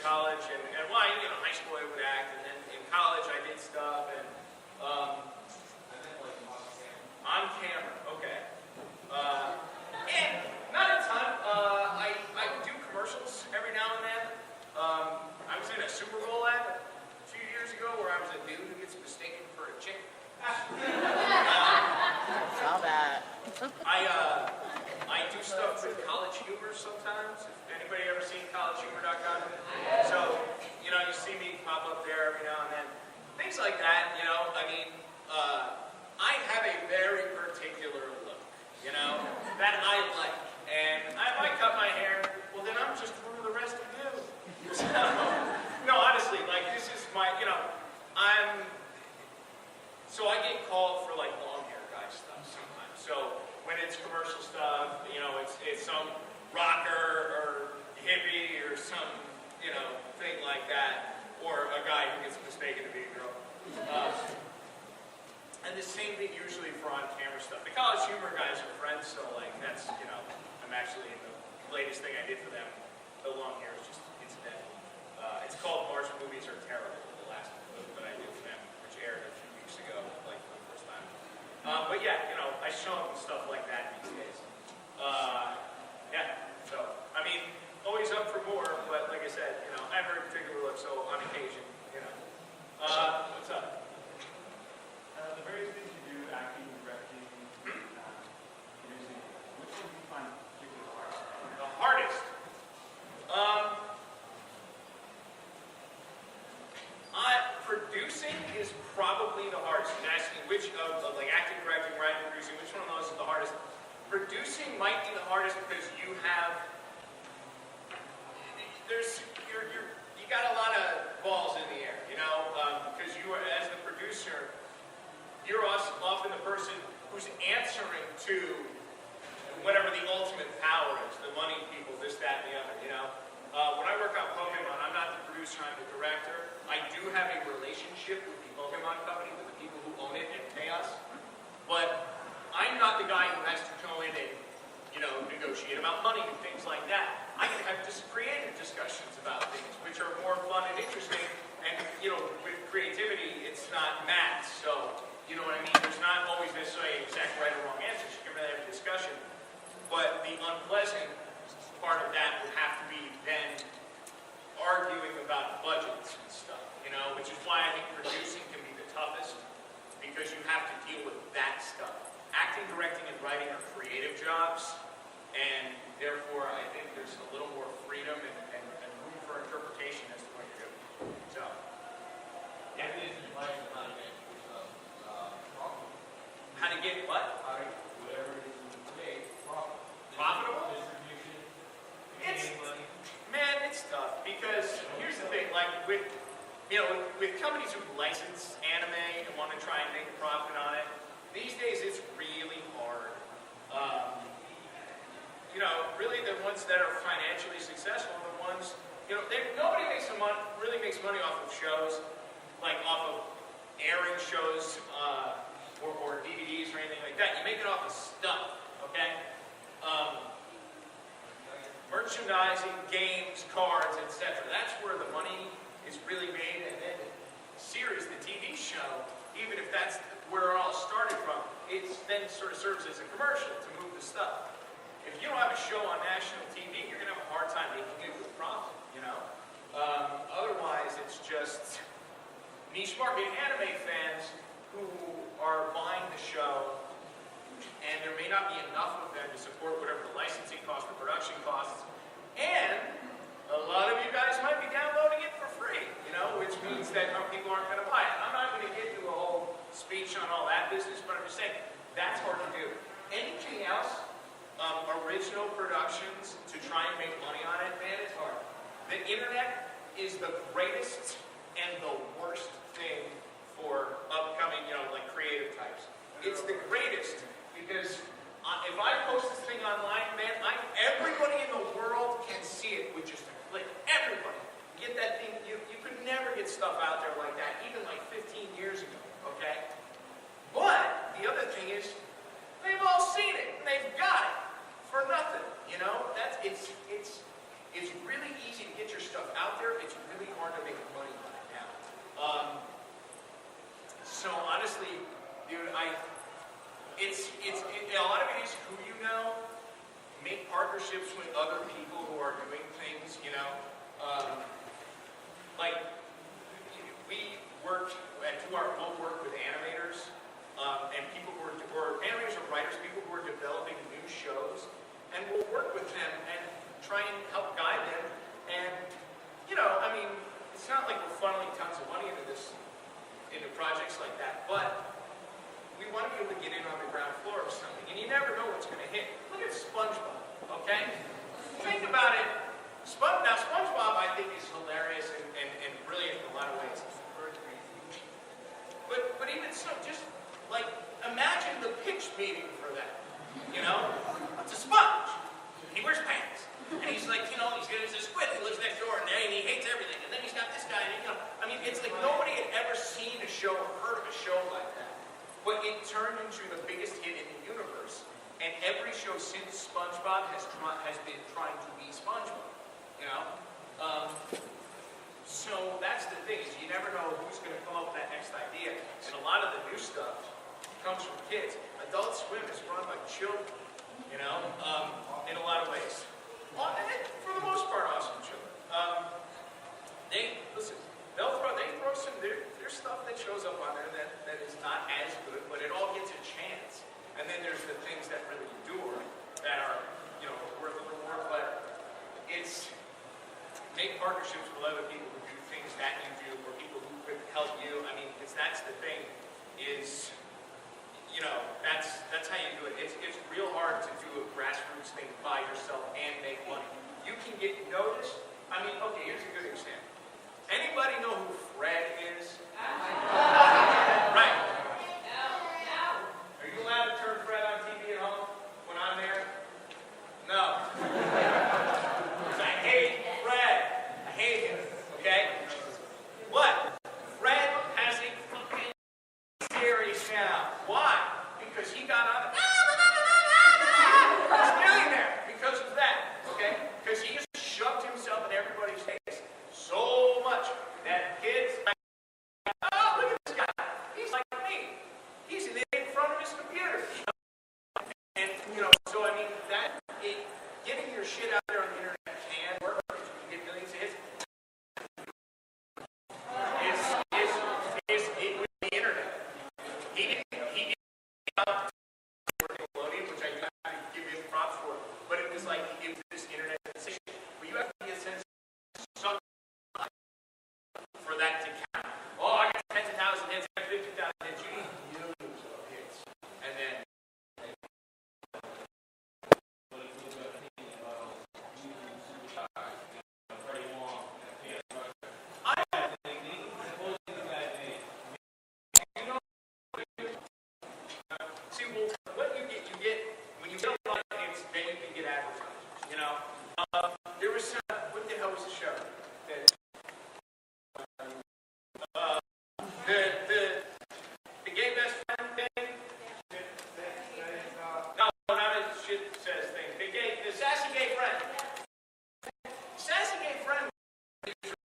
college, and well, high school I would act, and then in college I did stuff, and on camera, okay. And not a ton. I would do commercials every now and then. I was in a Super Bowl ad a few years ago where I was a dude who gets mistaken for a chick. Saw that. I do stuff with College Humor sometimes. If anybody ever seen collegehumor.com? So, you see me pop up there every now and then. Things like that, I mean, I have a very particular look, that I like. And I might cut my hair, well then I'm just one of the rest of you. So, no, honestly, like this is my, so I get called for like long hair guy stuff sometimes. So when it's commercial stuff, it's some rocker or hippie or some, thing like that, or a guy who gets mistaken to be a girl. And the same thing usually for on-camera stuff. The College Humor guys are friends, so like that's, I'm actually in the latest thing I did for them. The long hair is just incidental. It's called March Movies Are Terrible, the last movie that I did for them, which aired a few weeks ago, like for the first time. But yeah, I show them stuff like that these days. Yeah, so, I mean, always up for more, but like I said, I have a very particular look, so on occasion, what's up? The various things you do, acting, directing, producing, which one do you find particularly hard? The hardest? Producing is probably the hardest. You're asking which of like acting, directing, writing, producing, which one of those is the hardest? Producing might be the hardest because you have, you got a lot of balls in the air, because you are, as the producer, you're often the person who's answering to whatever the ultimate power is, the money people, this, that, and the other, When I work on Pokemon, I'm not the producer, I'm the director. I do have a relationship with the Pokemon company, with the people who own it and pay us, but I'm not the guy who has to go in and, negotiate about money and things like that. I can have just creative discussions about things, which are more fun and interesting, and, with creativity, it's not math, so, you know what I mean? There's not always necessarily an exact right or wrong answer. You can really have a discussion, but the unpleasant part of that would have to be then arguing about budgets and stuff, which is why I think producing can be the toughest, because you have to deal with that stuff. Acting, directing, and writing are creative jobs, and therefore I think there's a little more freedom and room for interpretation as to what you're doing. So, yeah. How to get what? Whatever it is you create, Profitable? distribution, It's, making money. man, it's tough, because here's the thing, like with companies who license anime and want to try and make a profit on it, these days it's really hard. Really the ones that are financially successful are the ones, nobody really makes money off of shows, like off of airing shows, or DVDs or anything like that. You make it off of stuff, okay? Merchandising, games, cards, etc. That's where the money is really made, and then the series, the TV show, even if that's where it all started from, it then sort of serves as a commercial to move the stuff. If you don't have a show on national TV, you're going to have a hard time making it with profit, Otherwise, it's just niche market anime fans who are buying the show, and there may not be enough of them to support whatever the licensing costs, the production costs, and a lot of you guys might be downloading it for free, which means that people aren't going to buy it. I'm not going to get into a whole speech on all that business, but I'm just saying that's hard to do. Anything else, original productions to try and make money on it, man, it's hard. The internet is the greatest and the worst thing for upcoming, like creative types. It's the greatest because if I post this thing online, man, everybody in the world can see it with just a click. Everybody. Get that thing, you could never get stuff out there like that, even like 15 years ago, okay? But the other thing is, they've all seen it, and they've got it for nothing, It's really easy to get your stuff out there. It's a lot of it is who you know. Make partnerships with other people who are doing things, you know. Like, we worked and do our own work with animators, and people who are, or animators or writers, people who are developing new shows, and we'll work with them and try and help guide them. And, you know, I mean, it's not like we're funneling tons of money into projects like that, but we want to be able to get in on the ground floor of something, and you never know what's going to hit. Look at SpongeBob, okay? Think about it. Now, SpongeBob, I think, is hilarious and brilliant in a lot of ways. But even so, just, like, imagine the pitch meeting for that, you know? It's a sponge. He wears pants. And he's like, you know, he's a squid who lives next door, and he hates everything. And then he's got this guy, and, you know, I mean, it's like nobody had ever seen a show or heard of a show like that. But it turned into the biggest hit in the universe. And every show since SpongeBob has been trying to be SpongeBob, you know? So that's the thing, is you never know who's going to come up with that next idea. And a lot of the new stuff comes from kids. Adult Swim is run by children, you know, in a lot of ways. Well, and for the most part, awesome children. They throw some, there's stuff that shows up on there that is not as good, but it all gets a chance. And then there's the things that really endure, that are, you know, worth a little more. But it's make partnerships with other people who do things that you do, or people who could help you. I mean, because that's the thing, is, you know, that's how you do it. It's real hard to do a grassroots thing by yourself and make money. You can get noticed. I mean, okay, here's a good example. Anybody know who Fred is? Right. Are you allowed to turn Fred on TV at home when I'm there? No. Because I hate Fred. I hate him. Okay? What? Fred has a fucking series now. Why? Because he got on it. He's a millionaire because of that. Okay? Because he just shoved himself in everybody's face so much that kids, oh, look at this guy. He's like me. He's in front of his computer. And, you know, so I mean, getting your shit out there on the internet can work. You can get millions of hits. Is with the internet. He didn't which I have to give him props for, but it was like, it was this internet sensation. But you have to be a sense of for that to count. Oh, I got tens of thousands of hits, I got 50,000 hits. You need millions of hits. And then see, well, what you get when you get a lot of hits, then you can get advertisers. You know, there was some.